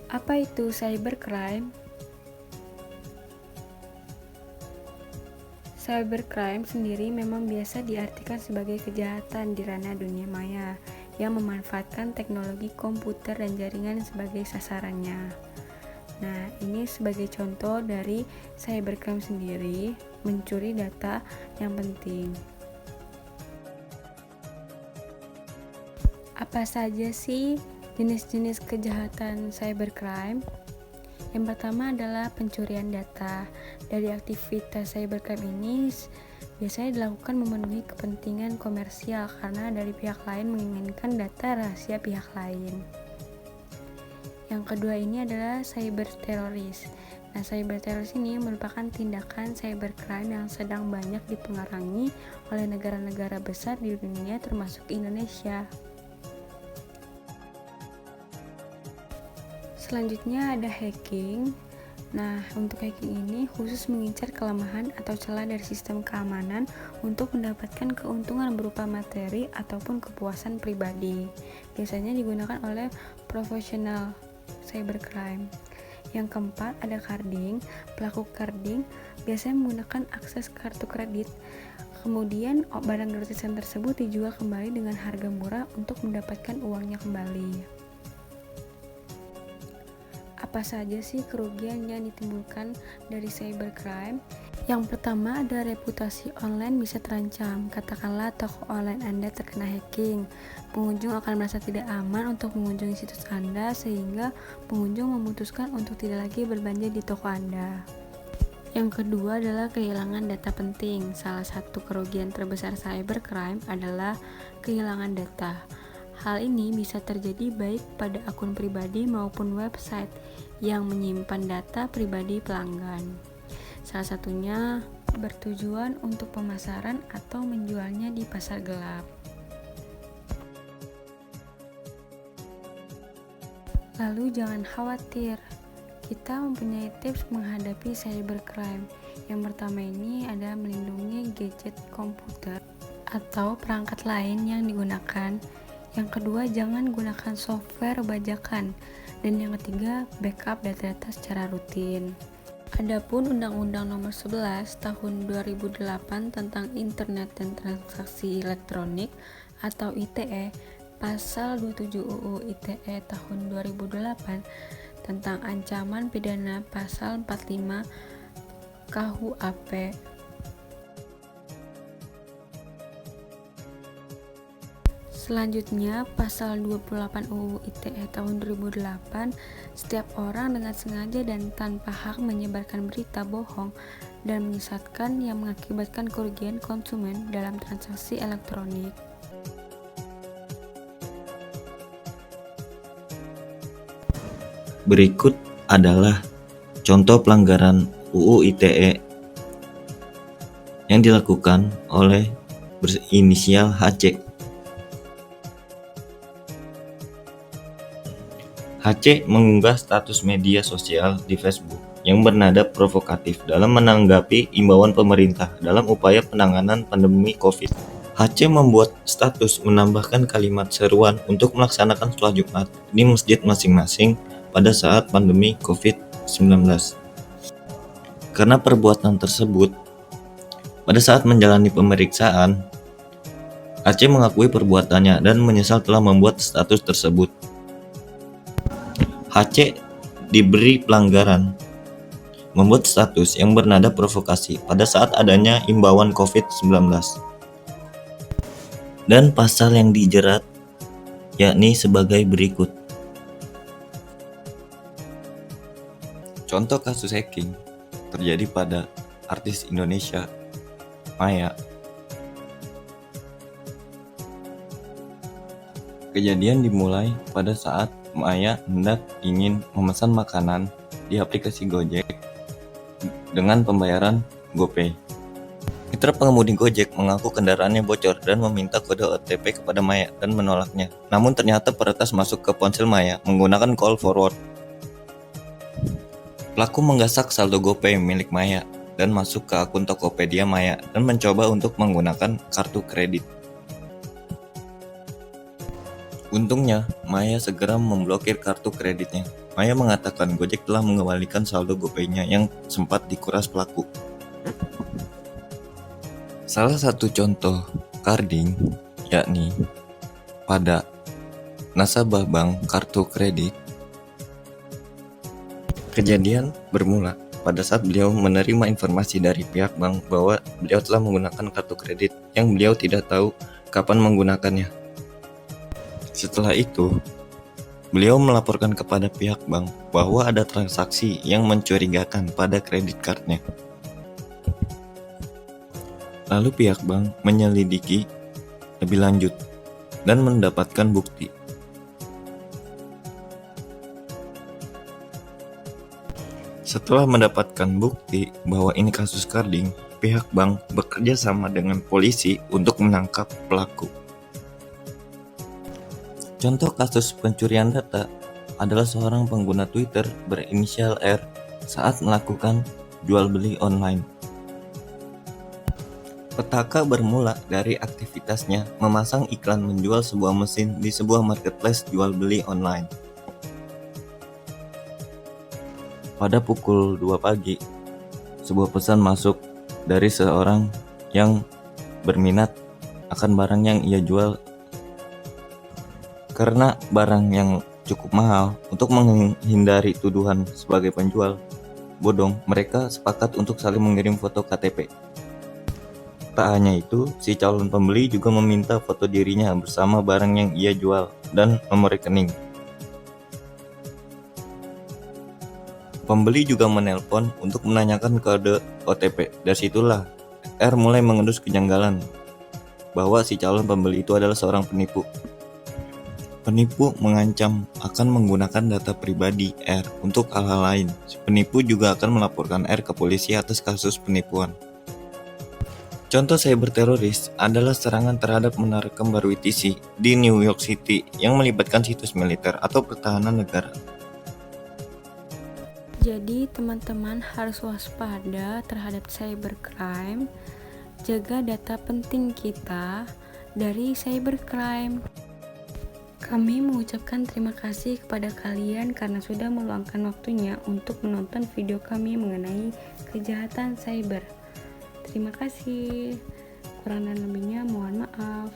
Apa itu cybercrime? Cybercrime sendiri memang biasa diartikan sebagai kejahatan di ranah dunia maya yang memanfaatkan teknologi komputer dan jaringan sebagai sasarannya. Nah, ini sebagai contoh dari cybercrime sendiri, mencuri data yang penting. Apa saja sih jenis-jenis kejahatan cybercrime? Yang pertama adalah pencurian data. Dari aktivitas cybercrime ini biasanya dilakukan memenuhi kepentingan komersial karena dari pihak lain menginginkan data rahasia pihak lain. Yang kedua ini adalah cyberteroris. Nah, cyberteroris ini merupakan tindakan cybercrime yang sedang banyak dipengaruhi oleh negara-negara besar di dunia termasuk Indonesia. Selanjutnya ada hacking. Nah, untuk hacking ini khusus mengincar kelemahan atau celah dari sistem keamanan untuk mendapatkan keuntungan berupa materi ataupun kepuasan pribadi. Biasanya digunakan oleh profesional cybercrime. Yang keempat ada carding. Pelaku carding biasanya menggunakan akses kartu kredit. Kemudian barang gratisan tersebut dijual kembali dengan harga murah untuk mendapatkan uangnya kembali. Apa saja sih kerugian yang ditimbulkan dari cybercrime? Yang pertama ada reputasi online bisa terancam. Katakanlah toko online Anda terkena hacking. Pengunjung akan merasa tidak aman untuk mengunjungi situs Anda sehingga pengunjung memutuskan untuk tidak lagi berbelanja di toko Anda. Yang kedua adalah kehilangan data penting. Salah satu kerugian terbesar cybercrime adalah kehilangan data. Hal ini bisa terjadi baik pada akun pribadi maupun website yang menyimpan data pribadi pelanggan. Salah satunya bertujuan untuk pemasaran atau menjualnya di pasar gelap. Lalu jangan khawatir, kita mempunyai tips menghadapi cybercrime. Yang pertama ini ada melindungi gadget komputer atau perangkat lain yang digunakan. Yang kedua, jangan gunakan software bajakan. Dan yang ketiga, backup data-data secara rutin. Adapun Undang-Undang Nomor 11 Tahun 2008 tentang Internet dan Transaksi Elektronik atau ITE, Pasal 27 UU ITE Tahun 2008 tentang ancaman pidana Pasal 45 KUHP. Selanjutnya, Pasal 28 UU ITE tahun 2008, setiap orang dengan sengaja dan tanpa hak menyebarkan berita bohong dan menyesatkan yang mengakibatkan kerugian konsumen dalam transaksi elektronik. Berikut adalah contoh pelanggaran UU ITE yang dilakukan oleh berinisial HC. HC mengunggah status media sosial di Facebook yang bernada provokatif dalam menanggapi imbauan pemerintah dalam upaya penanganan pandemi COVID. HC membuat status menambahkan kalimat seruan untuk melaksanakan sholat Jumat di masjid masing-masing pada saat pandemi COVID-19. Karena perbuatan tersebut, pada saat menjalani pemeriksaan, HC mengakui perbuatannya dan menyesal telah membuat status tersebut. HC diberi pelanggaran membuat status yang bernada provokasi pada saat adanya imbauan COVID-19. Dan pasal yang dijerat yakni sebagai berikut. Contoh kasus hacking terjadi pada artis Indonesia, Maya. Kejadian dimulai pada saat Maya hendak ingin memesan makanan di aplikasi Gojek dengan pembayaran GoPay. Mitra pengemudi Gojek mengaku kendaraannya bocor dan meminta kode OTP kepada Maya dan menolaknya. Namun ternyata peretas masuk ke ponsel Maya menggunakan call forward. Pelaku menggasak saldo GoPay milik Maya dan masuk ke akun Tokopedia Maya dan mencoba untuk menggunakan kartu kredit. Untungnya, Maya segera memblokir kartu kreditnya Maya mengatakan Gojek telah mengembalikan saldo GoPay-nya yang sempat dikuras pelaku. Salah satu contoh carding yakni pada nasabah bank kartu kredit. Kejadian bermula pada saat beliau menerima informasi dari pihak bank bahwa beliau telah menggunakan kartu kredit yang beliau tidak tahu kapan menggunakannya. Setelah itu, beliau melaporkan kepada pihak bank bahwa ada transaksi yang mencurigakan pada kredit cardnya. Lalu pihak bank menyelidiki lebih lanjut dan mendapatkan bukti. Setelah mendapatkan bukti bahwa ini kasus carding, pihak bank bekerja sama dengan polisi untuk menangkap pelaku. Contoh kasus pencurian data adalah seorang pengguna Twitter berinisial R saat melakukan jual beli online. Petaka bermula dari aktivitasnya memasang iklan menjual sebuah mesin di sebuah marketplace jual beli online. Pada pukul 2 pagi, sebuah pesan masuk dari seorang yang berminat akan barang yang ia jual. Karena barang yang cukup mahal, untuk menghindari tuduhan sebagai penjual bodong, mereka sepakat untuk saling mengirim foto KTP. Tak hanya itu, si calon pembeli juga meminta foto dirinya bersama barang yang ia jual dan nomor rekening. Pembeli juga menelpon untuk menanyakan kode OTP. Dari situlah R mulai mengendus kejanggalan bahwa si calon pembeli itu adalah seorang penipu. Penipu mengancam akan menggunakan data pribadi R untuk hal-hal lain. Si penipu juga akan melaporkan R ke polisi atas kasus penipuan. Contoh cyber teroris adalah serangan terhadap menara kembar WTC di New York City yang melibatkan situs militer atau pertahanan negara. Jadi teman-teman harus waspada terhadap cybercrime, jaga data penting kita dari cybercrime. Kami mengucapkan terima kasih kepada kalian karena sudah meluangkan waktunya untuk menonton video kami mengenai kejahatan cyber. Terima kasih. Kurang dan lebihnya mohon maaf.